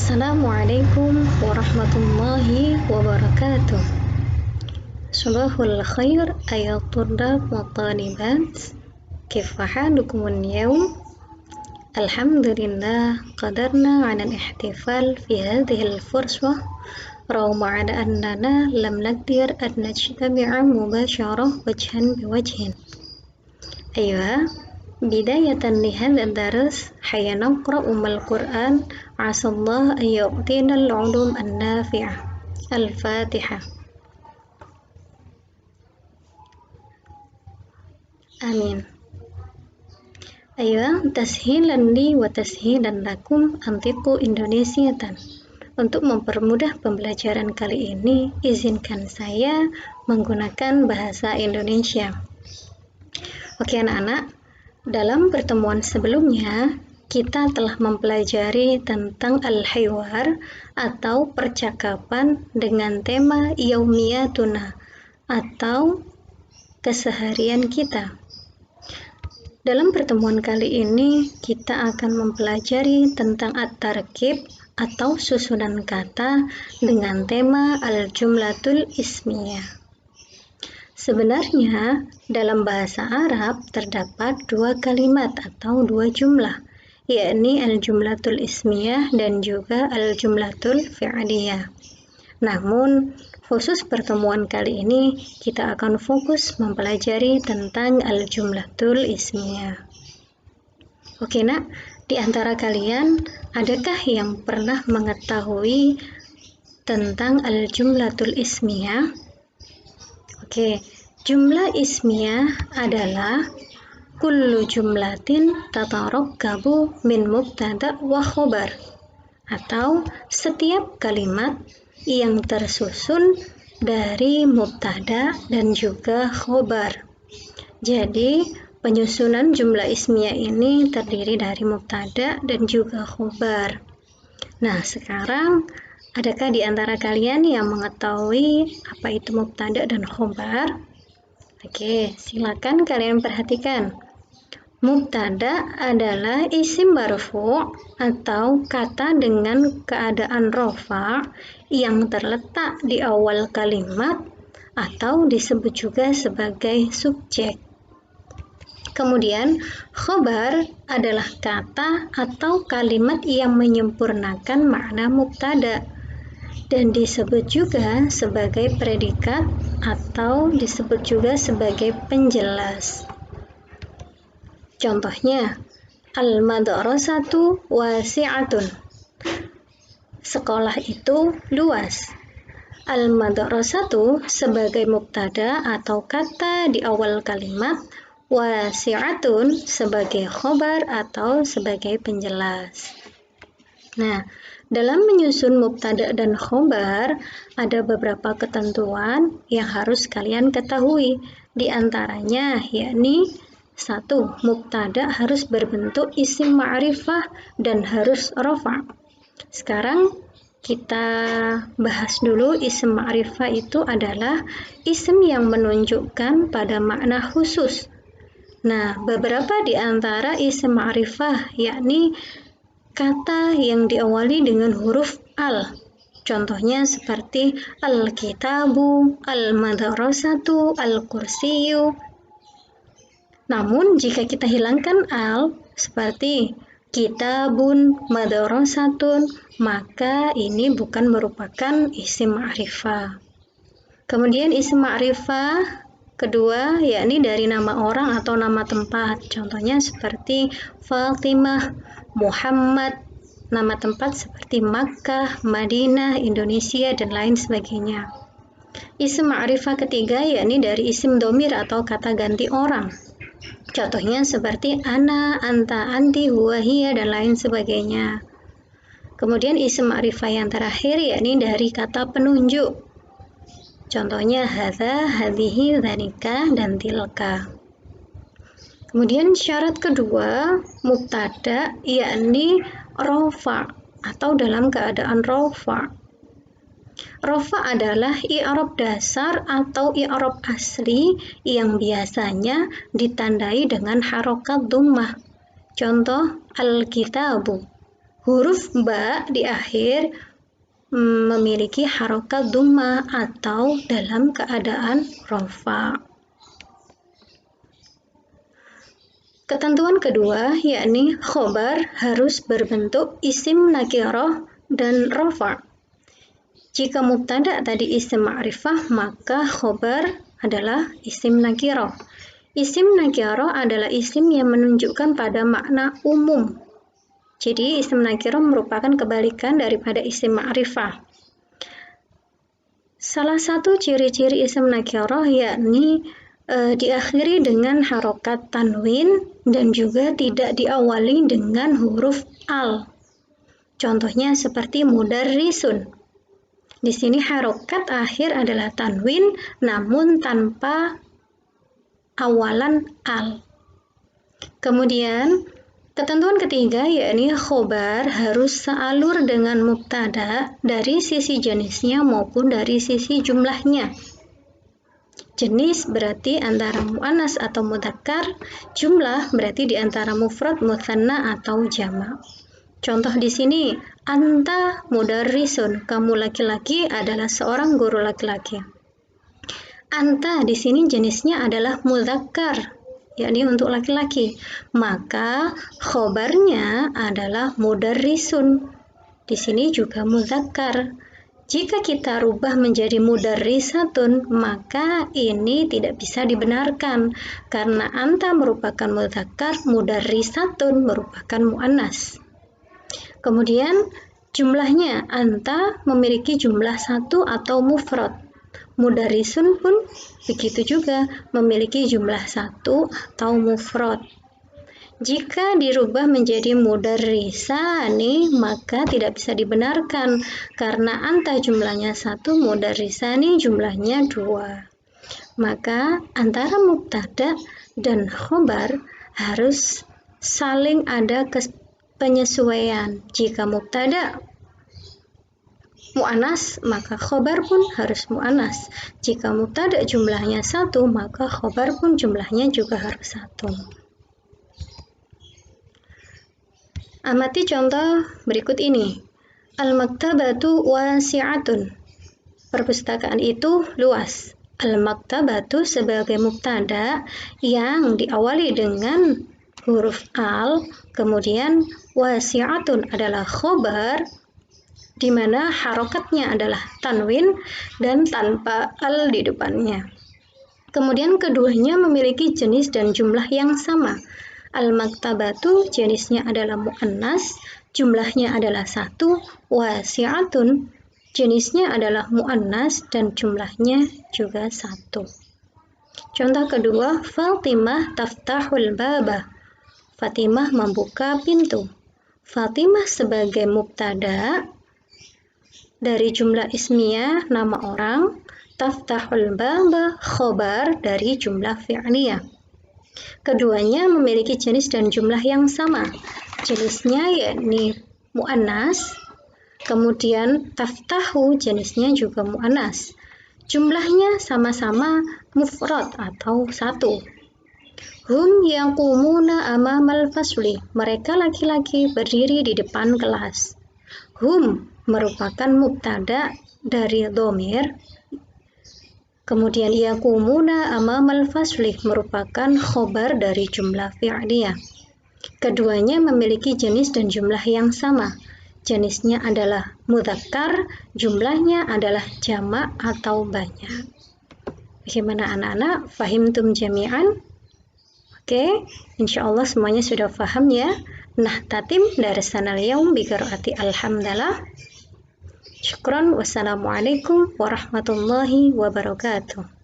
Assalamualaikum warahmatullahi wabarakatuh. Sabahul khair ayat tullab wa talibat. Kaifa halukum al-yawm? Alhamdulillah qadarna 'ala al-ihtifal fi hadhihi al-fursah رغم على أننا لم نقدر أن نجتمع مباشرة وجها بوجه. أيوة، بداية لهذا الدرس حين نقرأ القرآن عسى الله أن يعطينا العلوم النافعة. الفاتحة. آمين. أيوة، تسهيلا لي وتسهيلا لكم أنطقوا إندونيسية. Untuk mempermudah pembelajaran kali ini, izinkan saya menggunakan bahasa Indonesia. Oke anak-anak, dalam pertemuan sebelumnya, kita telah mempelajari tentang al-hiwar atau percakapan dengan tema yaumiyatuna atau keseharian kita. Dalam pertemuan kali ini, kita akan mempelajari tentang at-tarkib atau susunan kata dengan tema al-jumlatul ismiyah. Sebenarnya, dalam bahasa Arab terdapat dua kalimat atau dua jumlah, yakni al-jumlatul ismiyah dan juga al-jumlatul fi'liyah. Namun, khusus pertemuan kali ini, kita akan fokus mempelajari tentang al-jumlatul ismiyah. Oke nak, di antara kalian, adakah yang pernah mengetahui tentang al-jumlatul ismiyah? Oke, jumlah ismiyah adalah kullu jumlatin tatarokkabu min mubtada wa khobar, atau setiap kalimat yang tersusun dari mubtada dan juga khobar. Jadi, penyusunan jumlah ismiyah ini terdiri dari mubtada dan juga khobar. Nah, sekarang adakah di antara kalian yang mengetahui apa itu mubtada dan khobar? Oke, silakan kalian perhatikan. Mubtada adalah isim marfu' atau kata dengan keadaan rafa' yang terletak di awal kalimat atau disebut juga sebagai subjek. Kemudian, khobar adalah kata atau kalimat yang menyempurnakan makna mubtada dan disebut juga sebagai predikat atau disebut juga sebagai penjelas. Contohnya, al-madrasatu wasi'atun. Sekolah itu luas. Al-madrasatu sebagai mubtada atau kata di awal kalimat, wasi'atun sebagai khobar atau sebagai penjelas. Nah, dalam menyusun mubtada dan khobar, ada beberapa ketentuan yang harus kalian ketahui. Di antaranya, yakni 1. Mubtada harus berbentuk isim ma'rifah dan harus rafa'. Sekarang kita bahas dulu isim ma'rifah itu adalah isim yang menunjukkan pada makna khusus. Nah, beberapa di antara isim ma'rifah yakni kata yang diawali dengan huruf al. Contohnya seperti al-kitabu, al-madrasatu, al-kursiyu. Namun, jika kita hilangkan al, seperti kitabun, madrasatun, maka ini bukan merupakan isim ma'rifah. Kemudian isim ma'rifah kedua, yakni dari nama orang atau nama tempat. Contohnya seperti Fatimah, Muhammad, nama tempat seperti Makkah, Madinah, Indonesia, dan lain sebagainya. Isim ma'rifah ketiga, yakni dari isim domir atau kata ganti orang. Contohnya seperti ana, anta, anti, huwa, hiya, dan lain sebagainya. Kemudian isim ma'rifah yang terakhir, yakni dari kata penunjuk. Contohnya hadza, hadhihi, dzalika, dan tilka. Kemudian syarat kedua, mubtada yakni rafa' atau dalam keadaan rafa'. Rafa' adalah i'rab dasar atau i'rab asli yang biasanya ditandai dengan harokat dhammah. Contoh al-kitabu, huruf ba di akhir memiliki harokat dhammah atau dalam keadaan rafa. Ketentuan kedua yakni khobar harus berbentuk isim nakirah dan rafa. Jika mubtada tadi isim ma'rifah, maka khobar adalah isim nakirah. Isim nakirah adalah isim yang menunjukkan pada makna umum. Jadi isim nakirah merupakan kebalikan daripada isim ma'rifah. Salah satu ciri-ciri isim nakirah yakni diakhiri dengan harokat tanwin dan juga tidak diawali dengan huruf al. Contohnya seperti mudarrisun. Di sini harokat akhir adalah tanwin namun tanpa awalan al. Kemudian ketentuan ketiga yakni khobar harus sealur dengan mubtada dari sisi jenisnya maupun dari sisi jumlahnya. Jenis berarti antara muannas atau mudzakkar, jumlah berarti di antara mufrad, mutsanna atau jamak. Contoh di sini, anta mudarrisun, kamu laki-laki adalah seorang guru laki-laki. Anta di sini jenisnya adalah mudzakkar, yakni untuk laki-laki, maka khobarnya adalah mudarrisun. Di sini juga mudzakkar. Jika kita rubah menjadi mudarrisatun, maka ini tidak bisa dibenarkan karena anta merupakan mudzakkar, mudarrisatun merupakan muannas. Kemudian jumlahnya, anta memiliki jumlah satu atau mufrad. Mudarrisun pun begitu juga memiliki jumlah satu atau mufrad. Jika dirubah menjadi mudarrisani, maka tidak bisa dibenarkan karena anta jumlahnya satu, mudarrisani jumlahnya dua. Maka antara mubtada dan khobar harus saling ada penyesuaian. Jika mubtada mu'annas, maka khobar pun harus mu'annas. Jika mubtada jumlahnya satu, maka khobar pun jumlahnya juga harus satu. Amati contoh berikut ini. Al-maktabatu wasi'atun. Perpustakaan itu luas. Al-maktabatu sebagai mubtada yang diawali dengan huruf al, kemudian wasi'atun adalah khobar di mana harokatnya adalah tanwin dan tanpa al di depannya. Kemudian keduanya memiliki jenis dan jumlah yang sama. Al-maktabatu jenisnya adalah mu'annas, jumlahnya adalah satu, wasi'atun jenisnya adalah mu'annas dan jumlahnya juga satu. Contoh kedua, Fatimah taftahul baba. Fatimah membuka pintu. Fatimah sebagai mubtada dari jumlah ismiyah nama orang, taftahul baba khobar dari jumlah fi'liyah. Keduanya memiliki jenis dan jumlah yang sama. Jenisnya yakni mu'annas, kemudian taftahu jenisnya juga mu'annas. Jumlahnya sama-sama mufrad atau satu. Hum yaqumuna amamal fasli. Mereka laki-laki berdiri di depan kelas. Hum merupakan mubtada dari dhamir. Kemudian yaqumuna amamal fasli merupakan khobar dari jumlah fi'liyah. Keduanya memiliki jenis dan jumlah yang sama. Jenisnya adalah mudzakkar, jumlahnya adalah jamak atau banyak. Bagaimana anak-anak? Fahimtum jami'an? Oke, insyaallah semuanya sudah paham ya. Nah, tatim darasanal yaum bi qiraati alhamdulillah. Syukran, wassalamualaikum warahmatullahi wabarakatuh.